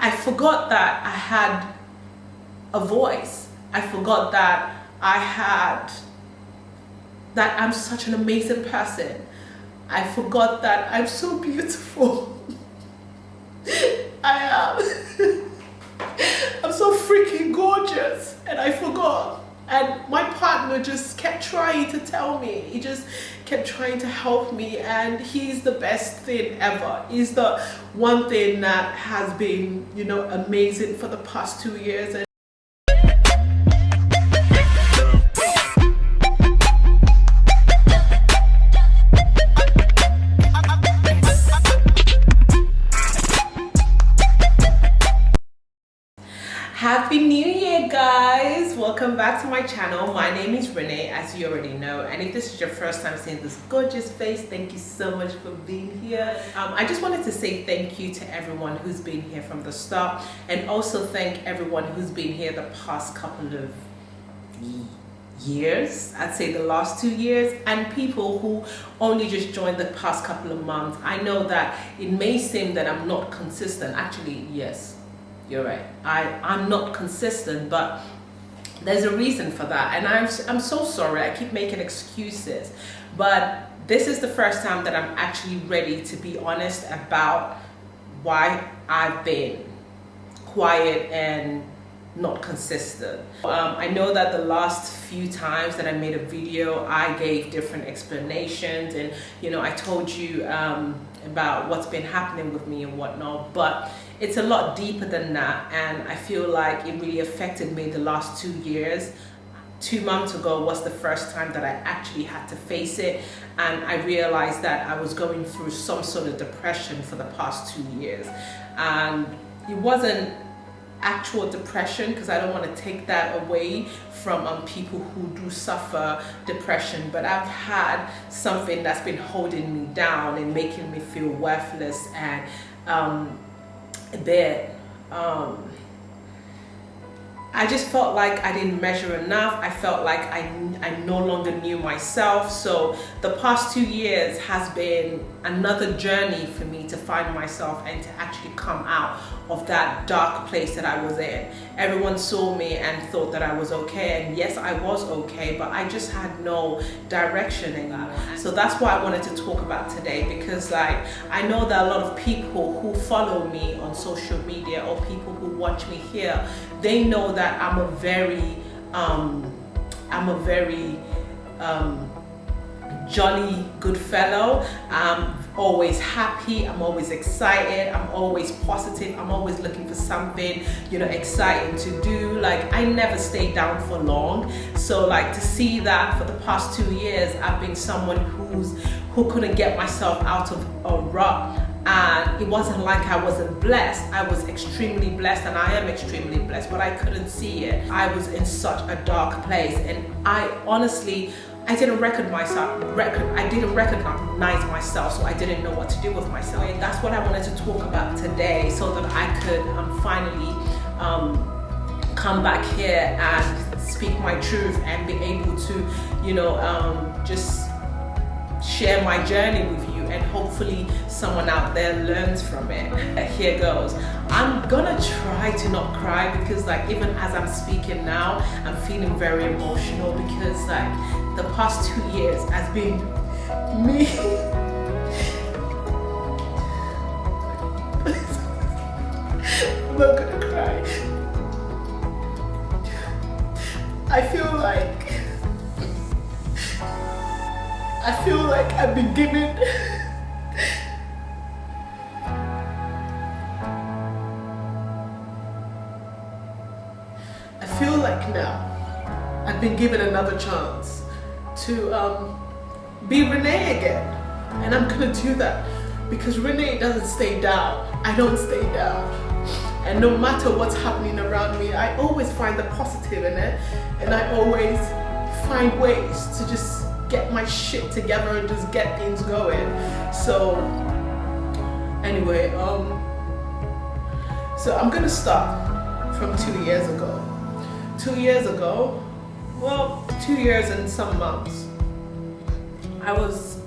I forgot that I had a voice. I forgot that that I'm such an amazing person. I forgot that I'm so beautiful. I am. I'm so freaking gorgeous, and I forgot. And my partner just kept trying to tell me. He just kept trying to help me, and he's the best thing ever. He's the one thing that has been, you know, amazing for the past 2 years. And Happy New Year, guys! Welcome back to my channel. My name is Rene, as you already know, and if this is your first time seeing this gorgeous face, thank you so much for being here. I just wanted to say thank you to everyone who's been here from the start, and also thank everyone who's been here the past couple of years. I'd say the last 2 years, and people who only just joined the past couple of months. I know that it may seem that I'm not consistent. Actually, yes, you're right. I'm not consistent, but there's a reason for that, and I'm so sorry. I keep making excuses, but this is the first time that I'm actually ready to be honest about why I've been quiet and not consistent. I know that the last few times that I made a video, I gave different explanations, and you know, I told you about what's been happening with me and whatnot, but it's a lot deeper than that, and I feel like it really affected me the last 2 years. 2 months ago was the first time that I actually had to face it, and I realized that I was going through some sort of depression for the past 2 years. And it wasn't actual depression, because I don't want to take that away from people who do suffer depression, but I've had something that's been holding me down and making me feel worthless and a bit I just felt like I didn't measure enough. I felt like I no longer knew myself. So the past 2 years has been another journey for me to find myself and to actually come out of that dark place that I was in. Everyone saw me and thought that I was okay, and yes, I was okay, but I just had no direction anymore. So that's what I wanted to talk about today, because like, I know that a lot of people who follow me on social media or people who watch me here, they know that I'm a very jolly good fellow. I'm always happy, I'm always excited, I'm always positive, I'm always looking for something, you know, exciting to do. Like, I never stay down for long. So like, to see that for the past 2 years I've been someone who couldn't get myself out of a rut. And it wasn't like I wasn't blessed. I was extremely blessed, and I am extremely blessed, but I couldn't see it. I was in such a dark place, and I honestly, I didn't recognize myself, so I didn't know what to do with myself. And that's what I wanted to talk about today, so that I could finally come back here and speak my truth and be able to, you know, just share my journey with you, and hopefully someone out there learns from it. Here goes. I'm gonna try to not cry, because like, even as I'm speaking now, I'm feeling very emotional, because like, the past 2 years has been me. I'm not gonna cry. I feel like I've been given now I've been given another chance to be Rene again, and I'm gonna do that, because Rene doesn't stay down. I don't stay down, and no matter what's happening around me, I always find the positive in it, and I always find ways to just get my shit together and just get things going. So anyway, so I'm gonna start from 2 years ago. 2 years ago, well, 2 years and some months, I was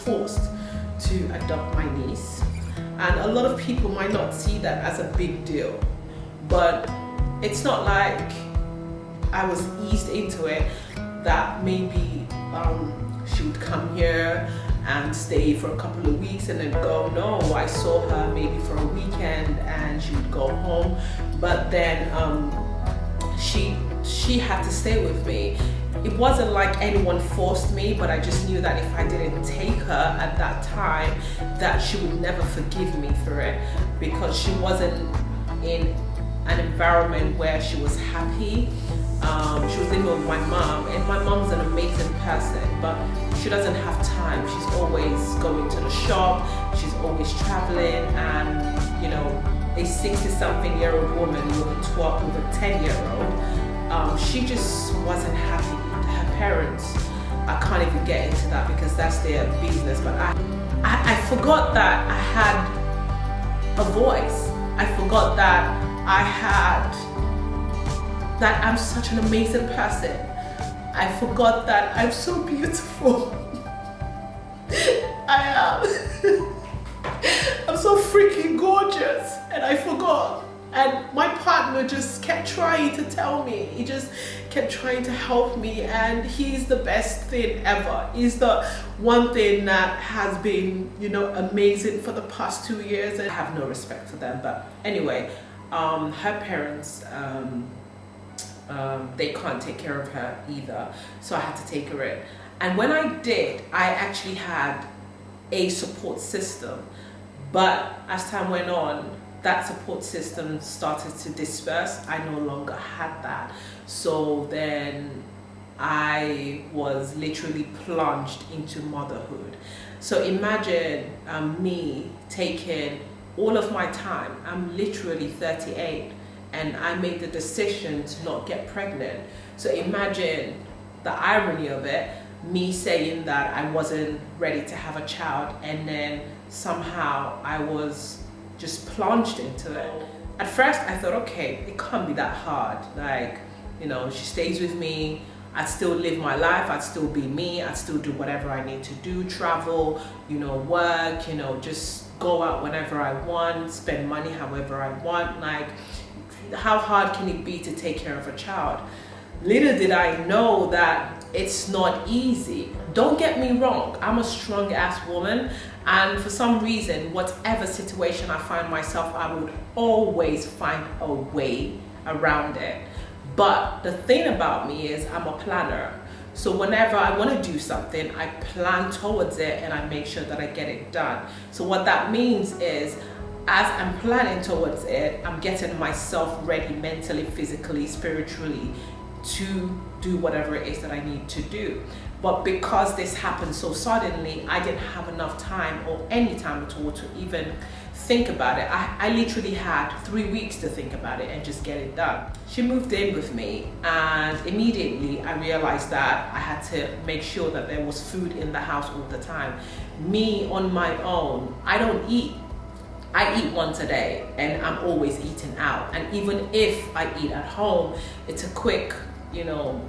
forced to adopt my niece. And a lot of people might not see that as a big deal, but it's not like I was eased into it that maybe she would come here and stay for a couple of weeks and then go. No, I saw her maybe for a weekend and she would go home, but then she had to stay with me. It wasn't like anyone forced me, but I just knew that if I didn't take her at that time, that she would never forgive me for it, because she wasn't in an environment where she was happy. She was living with my mom, and my mom's an amazing person, but she doesn't have time. She's always going to the shop, she's always traveling, and you know, a 60-something-year-old woman with a 10-year-old, she just wasn't happy. Her parents, I can't even get into that because that's their business, but I forgot that I had a voice. I forgot that that I'm such an amazing person. I forgot that I'm so beautiful. I am. I'm so freaking gorgeous, and I forgot. And my partner just kept trying to tell me. He just kept trying to help me, and he's the best thing ever. He's the one thing that has been, you know, amazing for the past 2 years. I have no respect for them, but anyway, her parents, they can't take care of her either, so I had to take her in. And when I did, I actually had a support system, but as time went on, that support system started to disperse. I no longer had that. So then I was literally plunged into motherhood. So imagine me taking all of my time. I'm literally 38 and I made the decision to not get pregnant. So imagine the irony of it, me saying that I wasn't ready to have a child, and then somehow I was just plunged into it. At first I thought, okay, it can't be that hard. Like, you know, she stays with me, I'd still live my life, I'd still be me, I'd still do whatever I need to do, travel, you know, work, you know, just go out whenever I want, spend money however I want. Like, how hard can it be to take care of a child? Little did I know that it's not easy. Don't get me wrong, I'm a strong ass woman, and for some reason, whatever situation I find myself, I would always find a way around it. But the thing about me is I'm a planner. So whenever I want to do something, I plan towards it and I make sure that I get it done. So what that means is, as I'm planning towards it, I'm getting myself ready mentally, physically, spiritually to do whatever it is that I need to do. But because this happened so suddenly, I didn't have enough time or any time at all to even think about it. I literally had 3 weeks to think about it and just get it done. She moved in with me, and immediately I realized that I had to make sure that there was food in the house all the time. Me on my own, I don't eat. I eat once a day and I'm always eating out. And even if I eat at home, it's a quick, you know,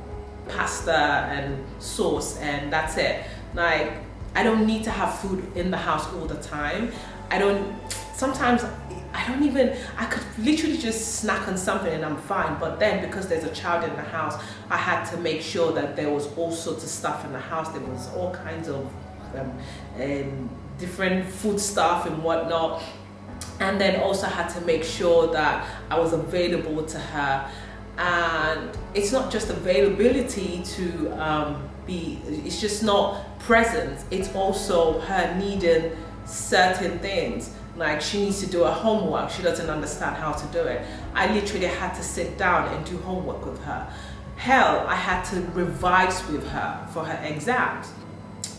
pasta and sauce and that's it. Like, I don't need to have food in the house all the time. Sometimes I could literally just snack on something and I'm fine. But then because there's a child in the house, I had to make sure that there was all sorts of stuff in the house. There was all kinds of different food stuff and whatnot. And then also had to make sure that I was available to her. And it's not just availability to it's just not presence. It's also her needing certain things. Like, she needs to do her homework. She doesn't understand how to do it. I literally had to sit down and do homework with her. Hell, I had to revise with her for her exams.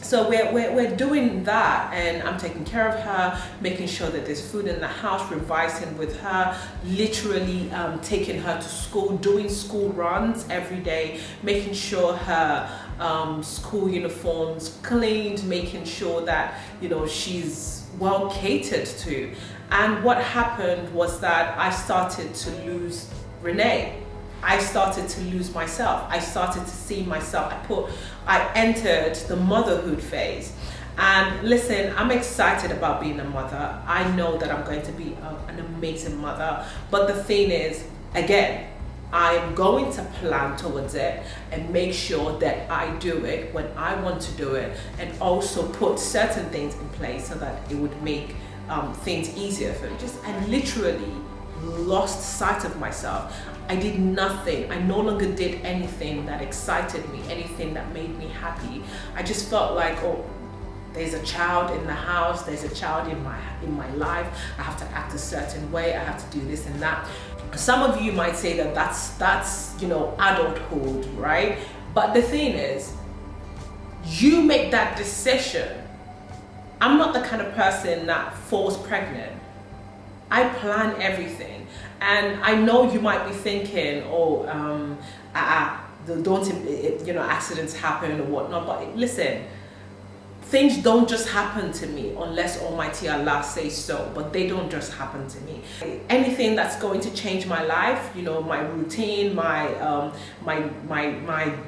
So we're doing that, and I'm taking care of her, making sure that there's food in the house, revising with her, literally taking her to school, doing school runs every day, making sure her school uniforms cleaned, making sure that, you know, she's well catered to. And what happened was that I started to lose Rene. I started to lose myself. I started to see myself. I entered the motherhood phase. And listen, I'm excited about being a mother. I know that I'm going to be an amazing mother. But the thing is, again, I'm going to plan towards it and make sure that I do it when I want to do it, and also put certain things in place so that it would make things easier for me. I literally lost sight of myself. I did nothing. I no longer did anything that excited me, anything that made me happy. I just felt like, oh, there's a child in the house, there's a child in my life, I have to act a certain way, I have to do this and that. Some of you might say that that's adulthood, right? But the thing is, you make that decision. I'm not the kind of person that falls pregnant. I plan everything. And I know you might be thinking, accidents happen or whatnot, but listen, things don't just happen to me unless Almighty Allah says so, but they don't just happen to me. Anything that's going to change my life, my routine, my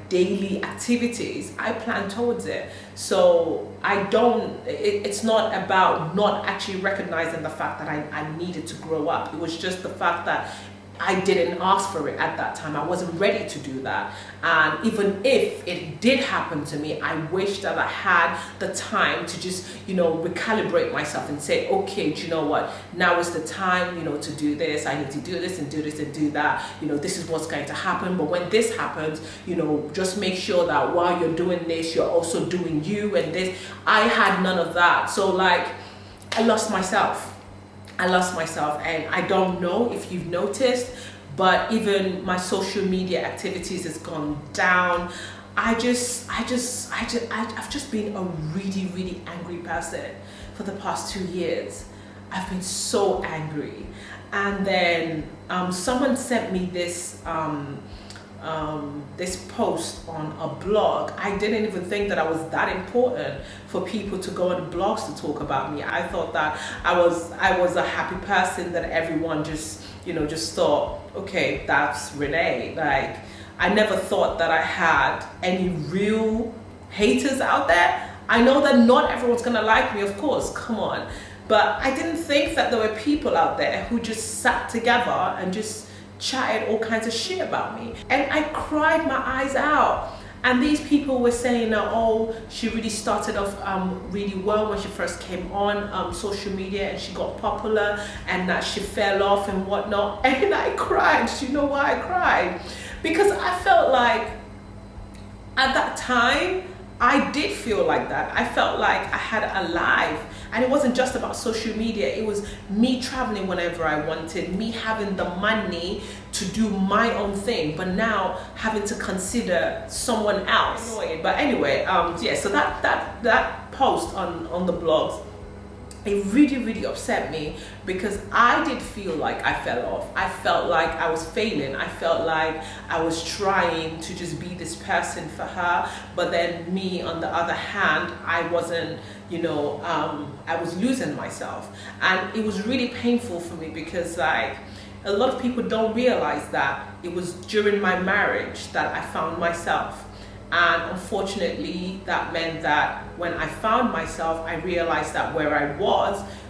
daily activities, I plan towards it. So it's not about not actually recognizing the fact that I needed to grow up. It was just the fact that I didn't ask for it at that time. I wasn't ready to do that. And even if it did happen to me, I wish that I had the time to just, recalibrate myself and say, okay, do you know what? Now is the time, to do this. I need to do this and do this and do that. This is what's going to happen. But when this happens, just make sure that while you're doing this, you're also doing you and this. I had none of that. So I lost myself. And I don't know if you've noticed, but even my social media activities has gone down. I've just been a really, really angry person for the past 2 years. I've been so angry. And then someone sent me this post on a blog. I didn't even think that I was that important for people to go on blogs to talk about me. I thought that I was a happy person that everyone just thought, okay, that's Rene. I never thought that I had any real haters out there. I know that not everyone's gonna like me, of course, come on. But I didn't think that there were people out there who just sat together and just chatted all kinds of shit about me. And I cried my eyes out. And these people were saying that, oh, she really started off really well when she first came on social media and she got popular, and that she fell off and whatnot. And I cried. Do you know why I cried? Because I felt like at that time, I did feel like that. I felt like I had a life. And it wasn't just about social media. It was me traveling whenever I wanted, me having the money to do my own thing, but now having to consider someone else. But anyway, so that post on the blogs, it really, really upset me, because I did feel like I fell off. I felt like I was failing. I felt like I was trying to just be this person for her, but then me, on the other hand, I wasn't, I was losing myself. And it was really painful for me, because a lot of people don't realize that it was during my marriage that I found myself. And unfortunately, that meant that when I found myself, I realized that where I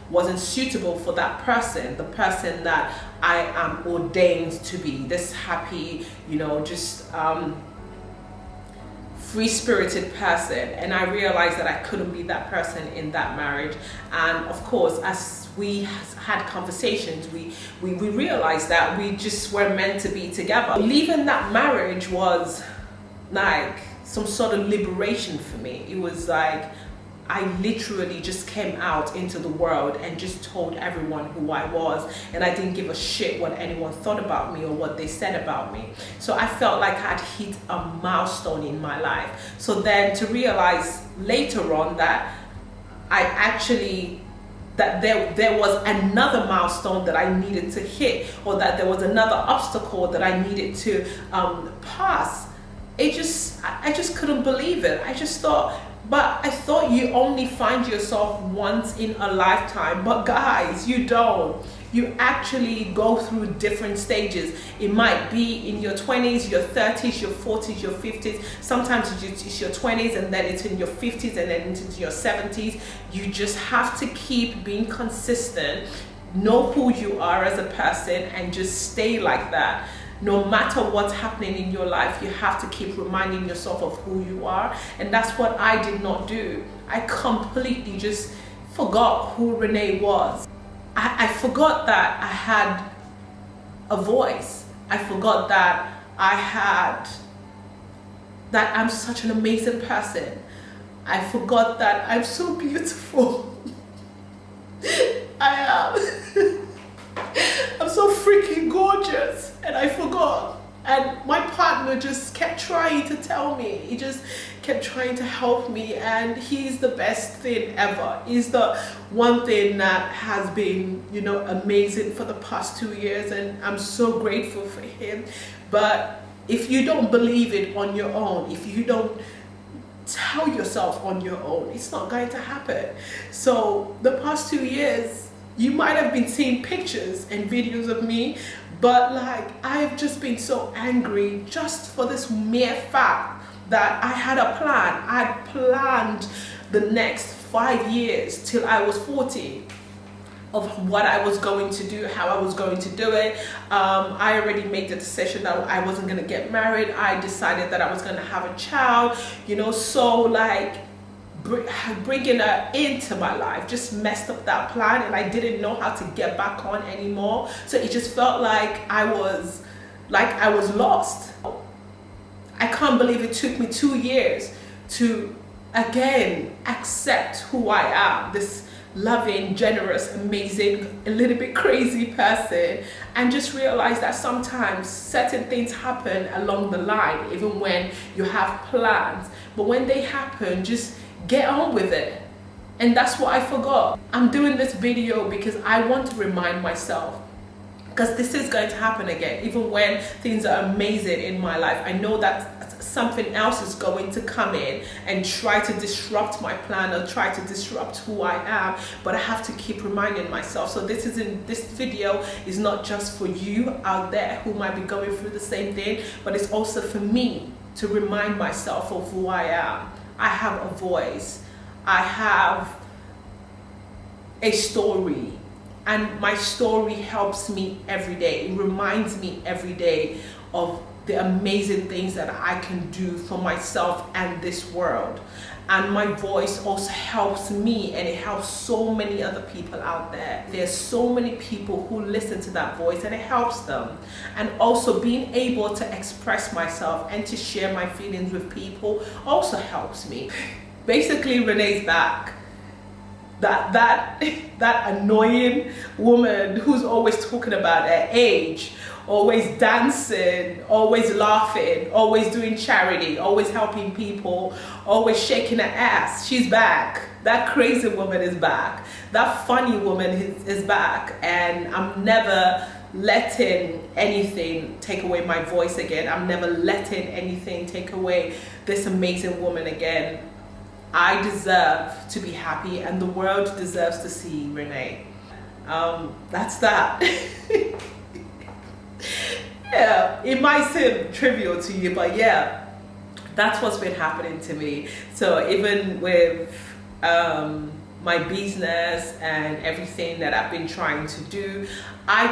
wasn't suitable for that person, the person that I am ordained to be, this happy, free-spirited person. And I realized that I couldn't be that person in that marriage. And of course, as we had conversations, we realized that we just weren't meant to be together. Leaving that marriage was some sort of liberation for me. It was I literally just came out into the world and just told everyone who I was, and I didn't give a shit what anyone thought about me or what they said about me. So I felt like I'd hit a milestone in my life. So then to realize later on that there was another milestone that I needed to hit, or that there was another obstacle that I needed to pass, I just couldn't believe it. I thought you only find yourself once in a lifetime, but guys, you don't. You actually go through different stages. It might be in your 20s, your 30s, your 40s, your 50s. Sometimes it's your 20s and then it's in your 50s and then it's in your 70s. You just have to keep being consistent, know who you are as a person, and just stay like that. No matter what's happening in your life, you have to keep reminding yourself of who you are. And that's what I did not do. I completely just forgot who Rene was. I forgot that I had a voice. I forgot that that I'm such an amazing person. I forgot that I'm so beautiful. I am. I'm so freaking gorgeous, and I forgot. And my partner just kept trying to tell me. He just kept trying to help me, and he's the best thing ever. He's the one thing that has been, you know, amazing for the past 2 years, and I'm so grateful for him. But if you don't believe it on your own, if you don't tell yourself on your own, it's not going to happen. So the past 2 years, you might have been seeing pictures and videos of me, but like, I've just been so angry just for this mere fact that I had a plan. I had planned the next 5 years till I was 40 of what I was going to do, how I was going to do it. I already made the decision that I wasn't going to get married. I decided that I was going to have a child, you know, so like, bringing her into my life just messed up that plan, and I didn't know how to get back on anymore. So it just felt like I was lost. I can't believe it took me 2 years to again accept who I am, this loving, generous, amazing, a little bit crazy person, and just realize that sometimes certain things happen along the line, even when you have plans. But when they happen, just get on with it. And that's what I forgot. I'm doing this video because I want to remind myself, because this is going to happen again. Even when things are amazing in my life, I know that something else is going to come in and try to disrupt my plan or try to disrupt who I am, but I have to keep reminding myself. So this video is not just for you out there who might be going through the same thing, but it's also for me to remind myself of who I am. I have a voice, I have a story, and my story helps me every day. It reminds me every day of the amazing things that I can do for myself and this world. And my voice also helps me, and it helps so many other people out there. There's so many people who listen to that voice, and it helps them. And also being able to express myself and to share my feelings with people also helps me. Basically, Rene's back. That annoying woman who's always talking about her age, always dancing, always laughing, always doing charity, always helping people, always shaking her ass. She's back. That crazy woman is back. That funny woman is back. And I'm never letting anything take away my voice again. I'm never letting anything take away this amazing woman again. I deserve to be happy, and the world deserves to see Rene. That's that. Yeah, it might seem trivial to you, but yeah, that's what's been happening to me. So even with my business and everything that I've been trying to do, I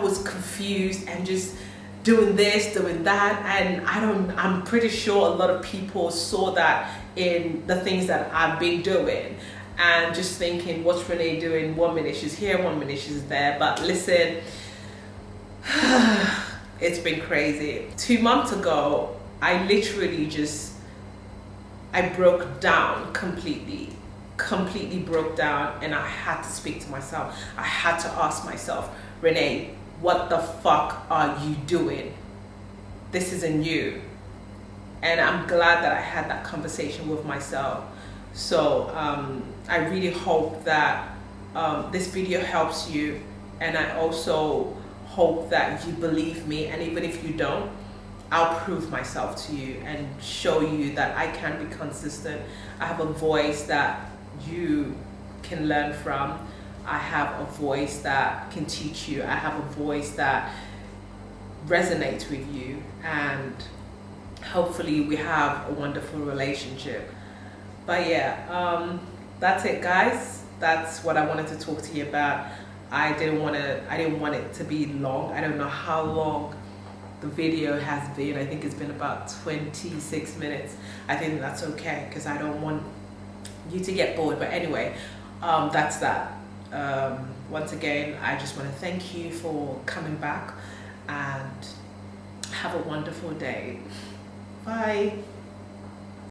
was confused and just doing this, doing that, and I'm pretty sure a lot of people saw that in the things that I've been doing, and just thinking, what's Rene doing? 1 minute she's here, 1 minute she's there. But listen, it's been crazy. 2 months ago, I literally I broke down completely broke down, and I had to speak to myself. I had to ask myself, Rene, what the fuck are you doing? This isn't you. And I'm glad that I had that conversation with myself. So I really hope that this video helps you, and I also hope that you believe me, and even if you don't, I'll prove myself to you and show you that I can be consistent. I have a voice that you can learn from. I have a voice that can teach you. I have a voice that resonates with you, and hopefully we have a wonderful relationship. But yeah, that's it, guys. That's what I wanted to talk to you about. I didn't want it to be long. I don't know how long the video has been. I think it's been about 26 minutes. I think that's okay because I don't want you to get bored. But anyway, that's that. Once again, I just want to thank you for coming back, and have a wonderful day. Bye.